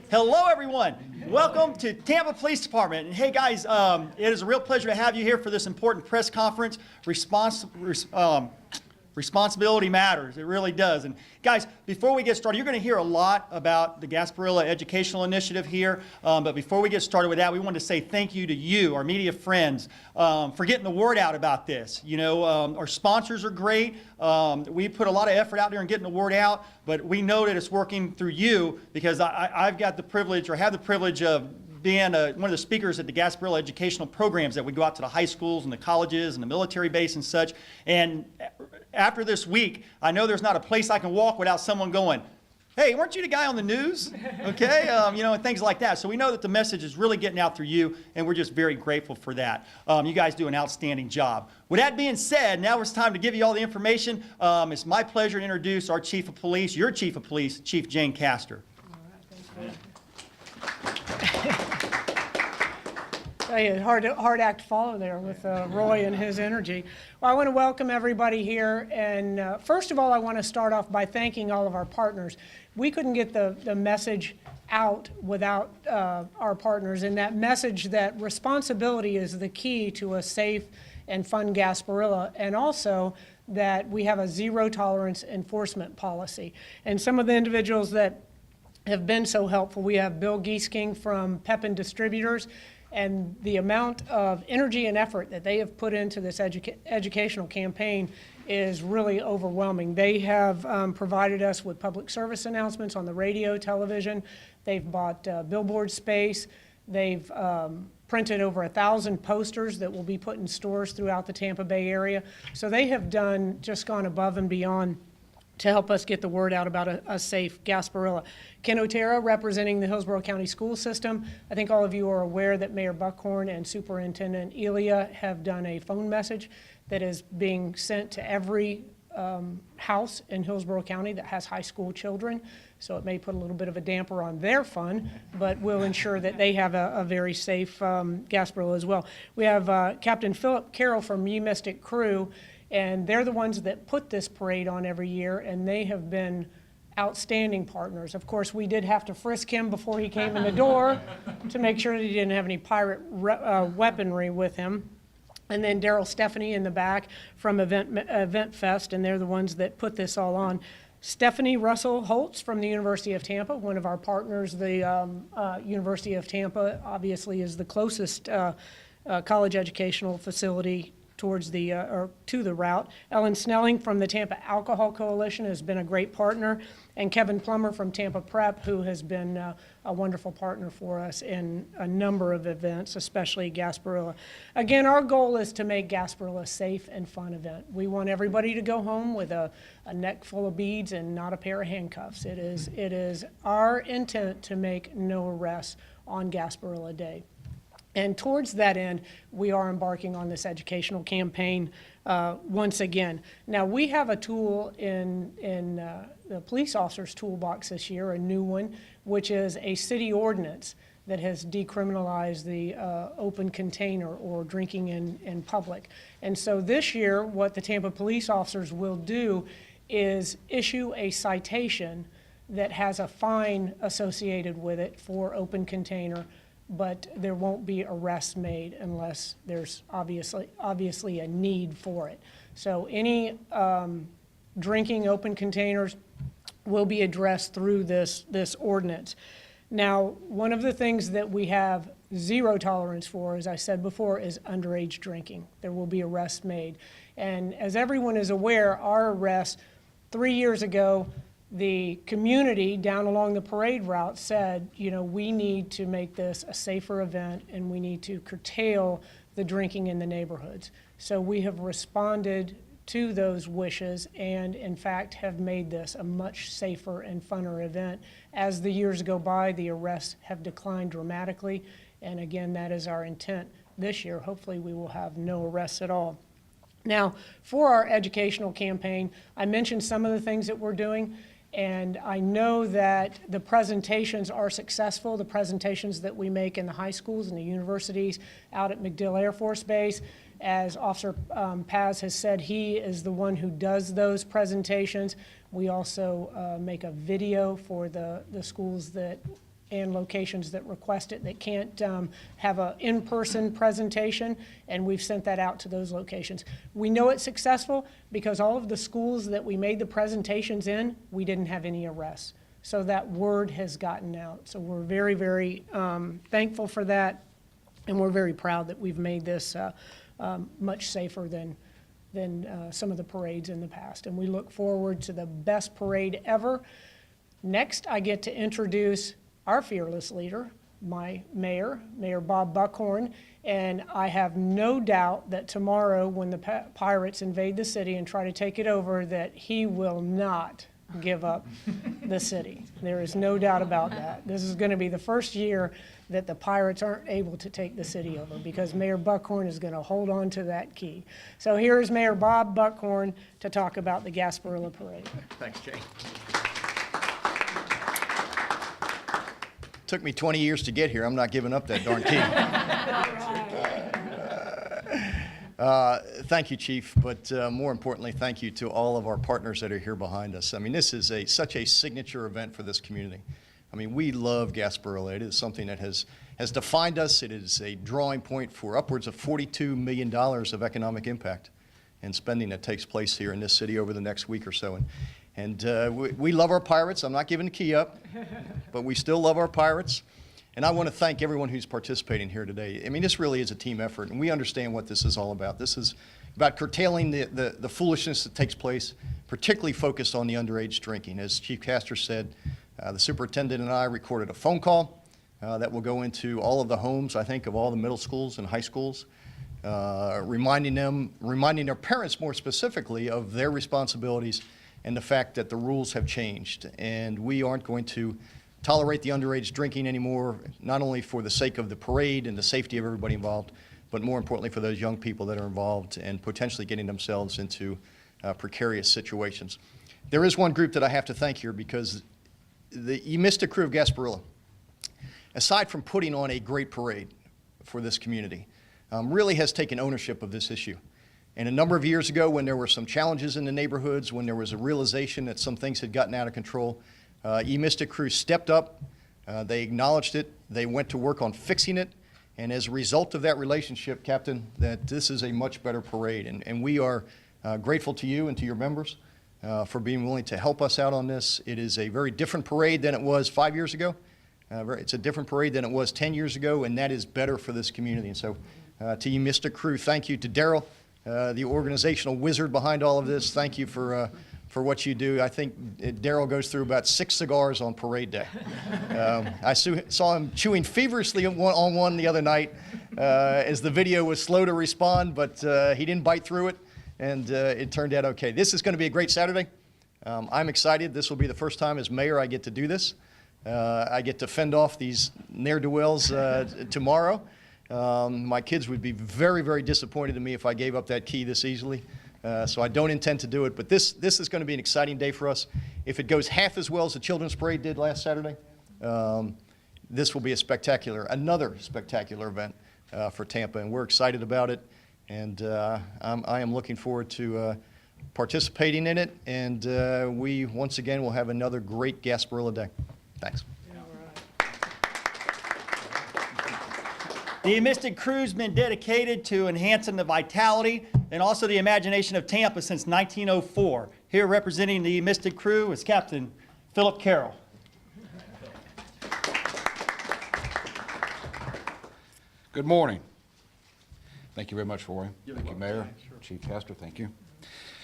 Hello, everyone. Welcome to Tampa Police Department. And hey, guys, it is a real pleasure to have you here for this important press conference. Responsibility matters. It really does. And guys, before we get started, you're going to hear a lot about the Gasparilla Educational Initiative here. But before we get started with that, we want to say thank you to you, our media friends, for getting the word out about this. You know, our sponsors are great. We put a lot of effort out there in getting the word out, but we know that it's working through you because I've got the privilege, or have the privilege of being one of the speakers at the Gasparilla educational programs that we go out to the high schools and the colleges and the military base and such. And after this week, I know there's not a place I can walk without someone going, hey, weren't you the guy on the news? Okay, you know, and things like that. So we know that the message is really getting out through you, and we're just very grateful for that. You guys do an outstanding job. With that being said, now it's time to give you all the information. It's my pleasure to introduce our Chief of Police, your Chief of Police, Chief Jane Castor. All right, thanks, hard act to follow there with Roy and his energy. Well, I want to welcome everybody here, and first of all, I want to start off by thanking all of our partners. We couldn't get the message out without our partners, and that message that responsibility is the key to a safe and fun Gasparilla, and also that we have a zero tolerance enforcement policy. And some of the individuals that have been so helpful, we have Bill Giesking from Pepin Distributors, and the amount of energy and effort that they have put into this educational campaign is really overwhelming. They have provided us with public service announcements on the radio, television. They've bought billboard space. They've printed over 1,000 posters that will be put in stores throughout the Tampa Bay area. So they have just gone above and beyond to help us get the word out about a safe Gasparilla. Ken Otero, representing the Hillsborough County School System. I think all of you are aware that Mayor Buckhorn and Superintendent Elia have done a phone message that is being sent to every house in Hillsborough County that has high school children. So it may put a little bit of a damper on their fun, but will ensure that they have a very safe Gasparilla as well. We have Captain Phillip Carroll from U Mystic Crew, and they're the ones that put this parade on every year, and they have been outstanding partners. Of course, we did have to frisk him before he came in the door to make sure that he didn't have any pirate weaponry with him. And then Daryl Stephanie in the back from Event Fest, and they're the ones that put this all on. Stephanie Russell Holtz from the University of Tampa, one of our partners. The University of Tampa obviously is the closest college educational facility towards the or to the route. Ellen Snelling from the Tampa Alcohol Coalition has been a great partner, and Kevin Plummer from Tampa Prep, who has been a wonderful partner for us in a number of events, especially Gasparilla. Again, our goal is to make Gasparilla a safe and fun event. We want everybody to go home with a neck full of beads and not a pair of handcuffs. It is our intent to make no arrests on Gasparilla Day. And towards that end, we are embarking on this educational campaign once again. Now, we have a tool in the police officer's toolbox this year, a new one, which is a city ordinance that has decriminalized the open container or drinking in public. And so this year, what the Tampa police officers will do is issue a citation that has a fine associated with it for open container, but there won't be arrests made unless there's obviously a need for it. So any drinking open containers will be addressed through this ordinance. Now, one of the things that we have zero tolerance for, as I said before, is underage drinking. There will be arrests made. And as everyone is aware, our arrests 3 years ago, the community down along the parade route said, you know, we need to make this a safer event and we need to curtail the drinking in the neighborhoods. So we have responded to those wishes and in fact have made this a much safer and funner event. As the years go by, the arrests have declined dramatically, and again, that is our intent this year. Hopefully we will have no arrests at all. Now, for our educational campaign, I mentioned some of the things that we're doing. And I know that the presentations are successful, the presentations that we make in the high schools and the universities out at MacDill Air Force Base. As Officer Paz has said, he is the one who does those presentations. We also make a video for the schools that and locations that request it, that can't have an in-person presentation, and we've sent that out to those locations. We know it's successful because all of the schools that we made the presentations in, we didn't have any arrests. So that word has gotten out. So we're very, very thankful for that, and we're very proud that we've made this much safer than some of the parades in the past. And we look forward to the best parade ever. Next, I get to introduce our fearless leader, my mayor, Mayor Bob Buckhorn, and I have no doubt that tomorrow when the pirates invade the city and try to take it over, that he will not give up the city. There is no doubt about that. This is going to be the first year that the pirates aren't able to take the city over because Mayor Buckhorn is going to hold on to that key. So here's Mayor Bob Buckhorn to talk about the Gasparilla Parade. Thanks, Jay. Took me 20 years to get here. I'm not giving up that darn key. Thank you, Chief, but more importantly, thank you to all of our partners that are here behind us. I mean, this is such a signature event for this community. I mean, we love Gasparilla. It is something that has defined us. It is a drawing point for upwards of $42 million of economic impact and spending that takes place here in this city over the next week or so. And we love our pirates. I'm not giving the key up, but we still love our pirates. And I want to thank everyone who's participating here today. I mean, this really is a team effort, and we understand what this is all about. This is about curtailing the foolishness that takes place, particularly focused on the underage drinking. As Chief Castor said, the superintendent and I recorded a phone call that will go into all of the homes, I think, of all the middle schools and high schools, reminding their parents more specifically of their responsibilities and the fact that the rules have changed. And we aren't going to tolerate the underage drinking anymore, not only for the sake of the parade and the safety of everybody involved, but more importantly for those young people that are involved and potentially getting themselves into precarious situations. There is one group that I have to thank here because the Mystic crew of Gasparilla, aside from putting on a great parade for this community, really has taken ownership of this issue. And a number of years ago, when there were some challenges in the neighborhoods, when there was a realization that some things had gotten out of control, Mystic crew stepped up, they acknowledged it, they went to work on fixing it, and as a result of that relationship, Captain, that this is a much better parade. And we are grateful to you and to your members for being willing to help us out on this. It is a very different parade than it was 5 years ago. It's a different parade than it was 10 years ago, and that is better for this community. And so to you, Mystic crew, thank you. To Daryl, the organizational wizard behind all of this, thank you for what you do. I think Daryl goes through about 6 cigars on parade day. I saw him chewing feverishly on one the other night as the video was slow to respond, but he didn't bite through it, and it turned out okay. This is going to be a great Saturday. I'm excited. This will be the first time as mayor I get to do this. I get to fend off these ne'er-do-wells tomorrow. My kids would be very, very disappointed in me if I gave up that key this easily. So I don't intend to do it, but this is going to be an exciting day for us. If it goes half as well as the Children's Parade did last Saturday, this will be another spectacular event for Tampa, and we're excited about it. And I am looking forward to participating in it, and we once again will have another great Gasparilla Day. Thanks. The Mystic crew's been dedicated to enhancing the vitality and also the imagination of Tampa since 1904. Here representing the Mystic crew is Captain Phillip Carroll. Good morning. Thank you very much, Roy. Thank you, Mayor. Chief Castor, thank you.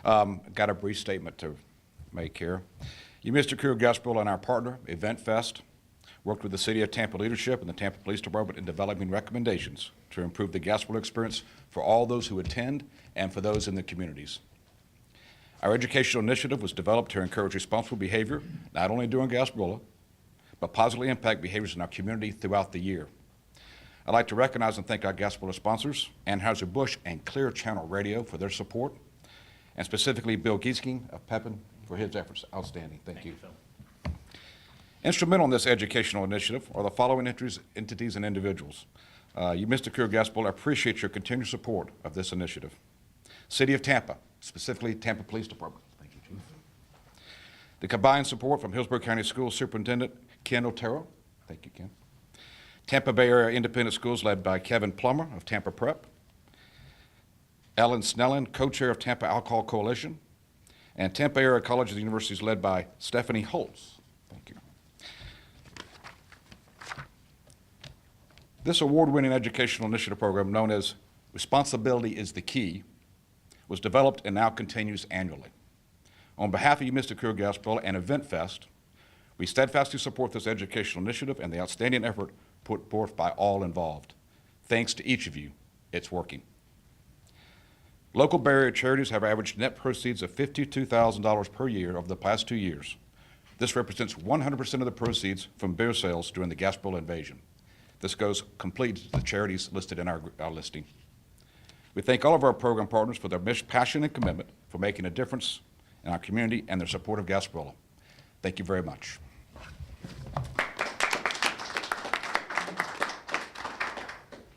Got a brief statement to make here. You, Mr. Crew of Gasparilla, and our partner, Event Fest, worked with the City of Tampa leadership and the Tampa Police Department in developing recommendations to improve the Gasparilla experience for all those who attend and for those in the communities. Our educational initiative was developed to encourage responsible behavior, not only during Gasparilla, but positively impact behaviors in our community throughout the year. I'd like to recognize and thank our Gasparilla sponsors, Anheuser-Busch and Clear Channel Radio, for their support, and specifically Bill Giesking of Pepin for his efforts. Outstanding. Thank you. Instrumental in this educational initiative are the following entities and individuals. You, Mr. Crew of Gasparilla, appreciate your continued support of this initiative. City of Tampa, specifically Tampa Police Department. Thank you, Chief. The combined support from Hillsborough County Schools Superintendent Ken Otero, Thank you, Ken. Tampa Bay Area Independent Schools led by Kevin Plummer of Tampa Prep. Ellen Snellen, co-chair of Tampa Alcohol Coalition. And Tampa Area Colleges and Universities led by Stephanie Holtz. Thank you. This award-winning educational initiative program, known as Responsibility is the Key, was developed and now continues annually. On behalf of you, Mr. Crew Gasparilla and EventFest, we steadfastly support this educational initiative and the outstanding effort put forth by all involved. Thanks to each of you, it's working. Local Bay Area charities have averaged net proceeds of $52,000 per year over the past 2 years. This represents 100% of the proceeds from beer sales during the Gasparilla invasion. This goes complete to the charities listed in our listing. We thank all of our program partners for their passion and commitment for making a difference in our community and their support of Gasparilla. Thank you very much.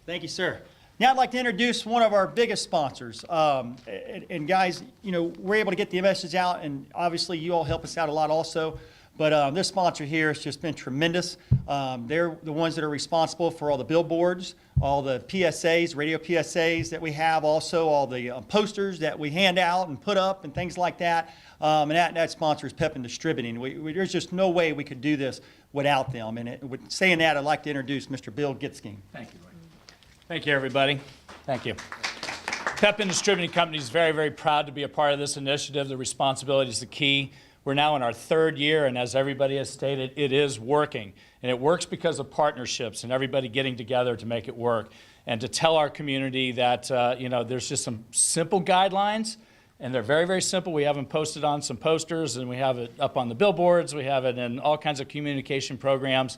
Thank you, sir. Now I'd like to introduce one of our biggest sponsors. And guys, you know, we're able to get the message out, and obviously you all help us out a lot also. But this sponsor here has just been tremendous. They're the ones that are responsible for all the billboards, all the PSAs, radio PSAs that we have, also all the posters that we hand out and put up and things like that. And that sponsor is Pep and Distributing. There's just no way we could do this without them. And saying that, I'd like to introduce Mr. Bill Gitskine. Thank you, Roy. Thank you, everybody. Thank you. Pep and Distributing Company is very, very proud to be a part of this initiative. The responsibility is the key. We're now in our 3rd year, and as everybody has stated, it is working. And it works because of partnerships and everybody getting together to make it work. And to tell our community that, you know, there's just some simple guidelines, and they're very, very simple. We have them posted on some posters, and we have it up on the billboards. We have it in all kinds of communication programs.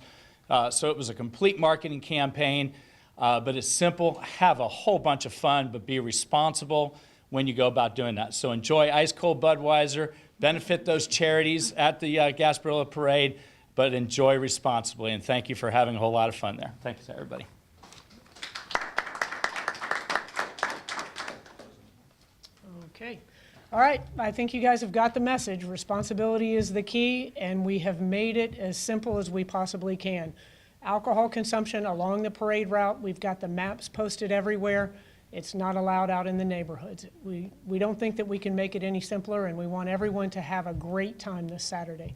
So it was a complete marketing campaign. But it's simple, have a whole bunch of fun, but be responsible when you go about doing that. So enjoy ice cold Budweiser, benefit those charities at the Gasparilla Parade, but enjoy responsibly. And thank you for having a whole lot of fun there. Thank you to everybody. Okay. All right, I think you guys have got the message. Responsibility is the key, and we have made it as simple as we possibly can. Alcohol consumption along the parade route, we've got the maps posted everywhere. It's not allowed out in the neighborhoods. We don't think that we can make it any simpler, and we want everyone to have a great time this Saturday.